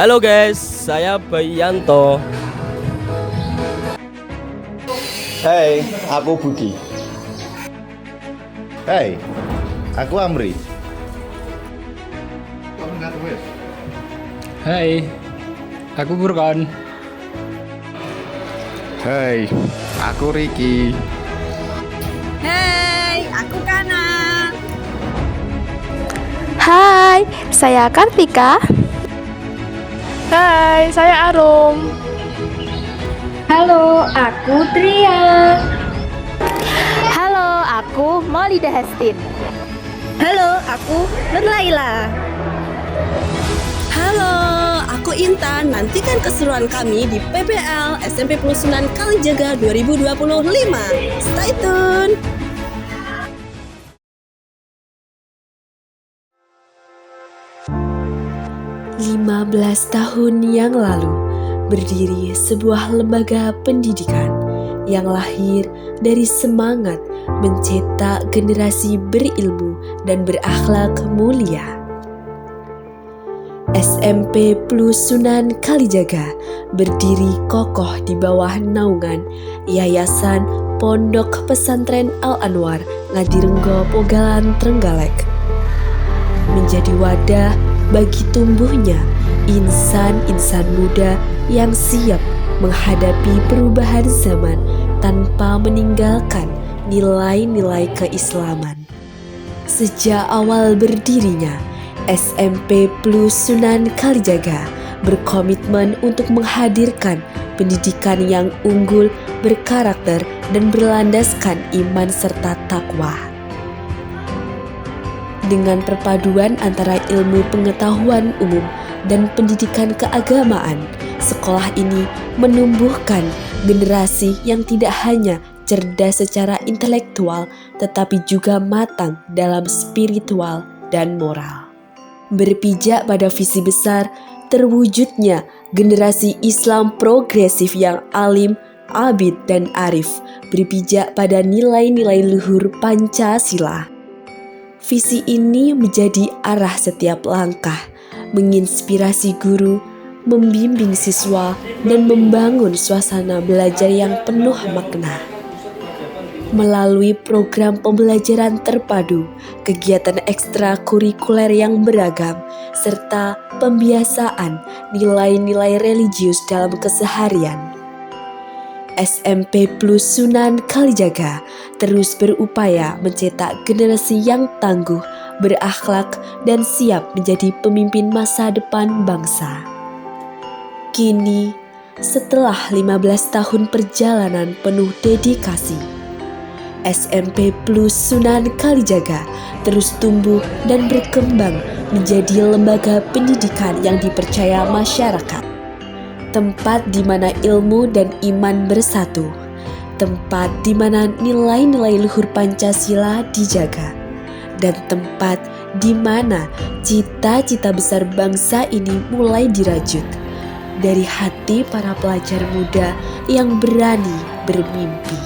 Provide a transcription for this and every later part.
Halo guys, saya Bayanto. Hai, aku Budi. Hai, aku Amri. Hai, aku Burkon. Hai, aku Riki. Hai, aku Kana. Hai, saya Kartika. Hai, saya Arum. Halo, aku Tria. Halo, aku Maulida Hastin. Halo, aku Nur Laila. Halo, aku Intan. Nantikan keseruan kami di PPL SMP Plus Sunan Kalijaga 2025. Stay tune. Lima belas tahun yang lalu, berdiri sebuah lembaga pendidikan yang lahir dari semangat mencetak generasi berilmu dan berakhlak mulia. SMP Plus Sunan Kalijaga berdiri kokoh di bawah naungan Yayasan Pondok Pesantren Al-Anwar Ngadirenggo Pogalan Trenggalek, menjadi wadah bagi tumbuhnya insan-insan muda yang siap menghadapi perubahan zaman tanpa meninggalkan nilai-nilai keislaman. Sejak awal berdirinya, SMP Plus Sunan Kalijaga berkomitmen untuk menghadirkan pendidikan yang unggul, berkarakter, dan berlandaskan iman serta takwa. Dengan perpaduan antara ilmu pengetahuan umum dan pendidikan keagamaan, sekolah ini menumbuhkan generasi yang tidak hanya cerdas secara intelektual, tetapi juga matang dalam spiritual dan moral. Berpijak pada visi besar, terwujudnya generasi Islam progresif yang alim, abid, dan arif, berpijak pada nilai-nilai luhur Pancasila. Visi ini menjadi arah setiap langkah, menginspirasi guru, membimbing siswa, dan membangun suasana belajar yang penuh makna. Melalui program pembelajaran terpadu, kegiatan ekstrakurikuler yang beragam, serta pembiasaan nilai-nilai religius dalam keseharian, SMP Plus Sunan Kalijaga terus berupaya mencetak generasi yang tangguh, berakhlak, dan siap menjadi pemimpin masa depan bangsa. Kini, setelah 15 tahun perjalanan penuh dedikasi, SMP Plus Sunan Kalijaga terus tumbuh dan berkembang menjadi lembaga pendidikan yang dipercaya masyarakat. Tempat di mana ilmu dan iman bersatu, tempat di mana nilai-nilai luhur Pancasila dijaga, dan tempat di mana cita-cita besar bangsa ini mulai dirajut dari hati para pelajar muda yang berani bermimpi.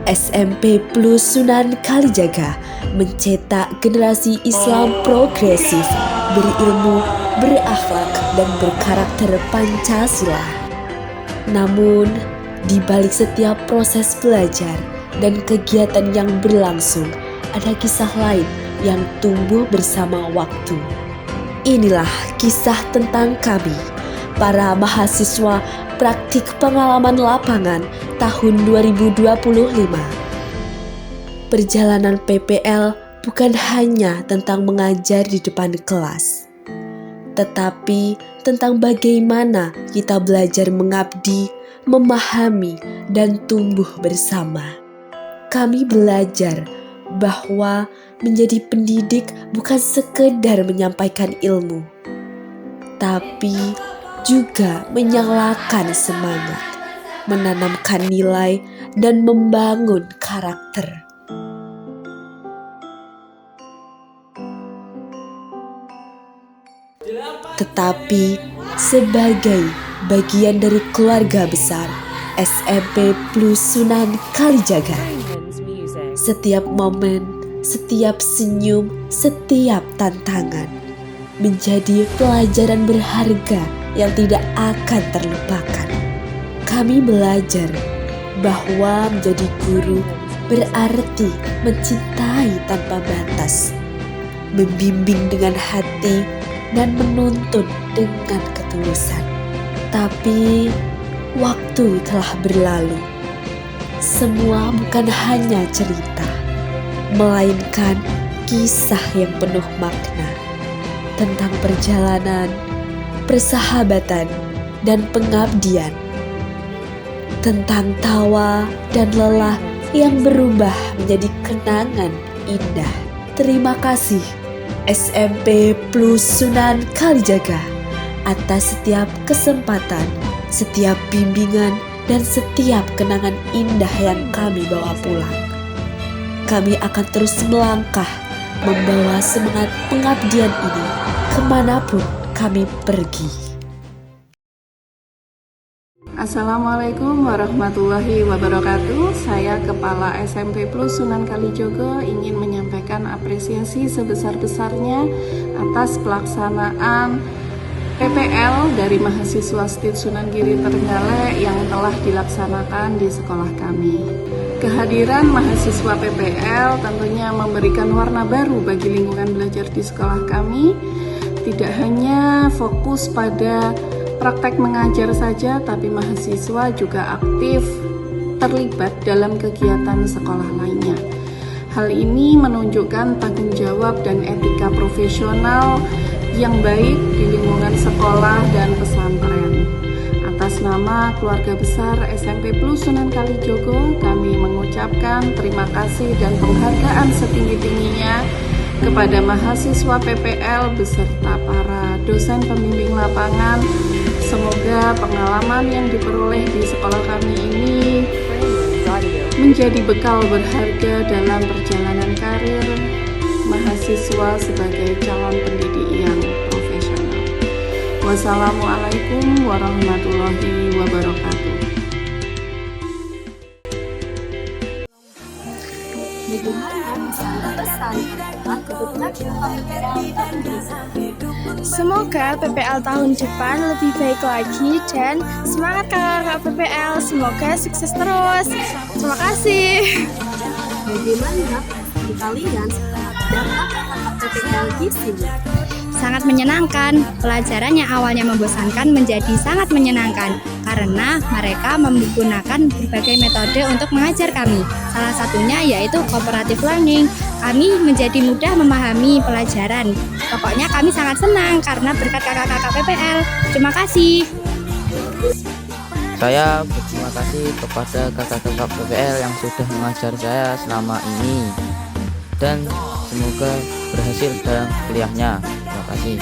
SMP Plus Sunan Kalijaga mencetak generasi Islam progresif, berilmu, berakhlak, dan berkarakter Pancasila. Namun, di balik setiap proses belajar dan kegiatan yang berlangsung, ada kisah lain yang tumbuh bersama waktu. Inilah kisah tentang kami, para mahasiswa praktik pengalaman lapangan tahun 2025. Perjalanan PPL bukan hanya tentang mengajar di depan kelas, tetapi tentang bagaimana kita belajar mengabdi, memahami, dan tumbuh bersama. Kami belajar bahwa menjadi pendidik bukan sekedar menyampaikan ilmu, tapi juga menyalakan semangat, menanamkan nilai, dan membangun karakter. Tetapi sebagai bagian dari keluarga besar SMP Plus Sunan Kalijaga, setiap momen, setiap senyum, setiap tantangan menjadi pelajaran berharga yang tidak akan terlupakan. Kami belajar bahwa menjadi guru berarti mencintai tanpa batas, membimbing dengan hati dan menuntun dengan ketulusan. Tapi waktu telah berlalu. Semua bukan hanya cerita, melainkan kisah yang penuh makna tentang perjalanan, persahabatan, dan pengabdian. Tentang tawa dan lelah yang berubah menjadi kenangan indah. Terima kasih SMP Plus Sunan Kalijaga atas setiap kesempatan, setiap bimbingan, dan setiap kenangan indah yang kami bawa pulang. Kami akan terus melangkah membawa semangat pengabdian ini kemanapun kami pergi. Assalamualaikum warahmatullahi wabarakatuh. Saya Kepala SMP Plus Sunan Kalijogo ingin menyampaikan apresiasi sebesar-besarnya atas pelaksanaan PPL dari mahasiswa STIT Sunan Giri Trenggalek yang telah dilaksanakan di sekolah kami. Kehadiran mahasiswa PPL tentunya memberikan warna baru bagi lingkungan belajar di sekolah kami. Tidak hanya fokus pada praktek mengajar saja, tapi mahasiswa juga aktif terlibat dalam kegiatan sekolah lainnya. Hal ini menunjukkan tanggung jawab dan etika profesional yang baik di lingkungan sekolah dan pesantren. Atas nama keluarga besar SMP Plus Sunan Kalijogo, kami mengucapkan terima kasih dan penghargaan setinggi-tingginya kepada mahasiswa PPL beserta para dosen pembimbing lapangan. Semoga pengalaman yang diperoleh di sekolah kami ini menjadi bekal berharga dalam perjalanan karir mahasiswa sebagai calon pendidik yang profesional. Wassalamualaikum warahmatullahi wabarakatuh. Semoga PPL tahun depan lebih baik lagi dan semangat kakak-kakak PPL, semoga sukses terus. Terima kasih. Bagaimana di kalian dapat PPL di sini? Sangat menyenangkan. Pelajaran yang awalnya membosankan menjadi sangat menyenangkan karena mereka menggunakan berbagai metode untuk mengajar kami. Salah satunya yaitu cooperative learning. Kami menjadi mudah memahami pelajaran. Pokoknya kami sangat senang karena berkat kakak-kakak PPL. Terima kasih. Saya berterima kasih kepada kakak-kakak PPL yang sudah mengajar saya selama ini. Dan semoga berhasil dalam kuliahnya. Terima kasih.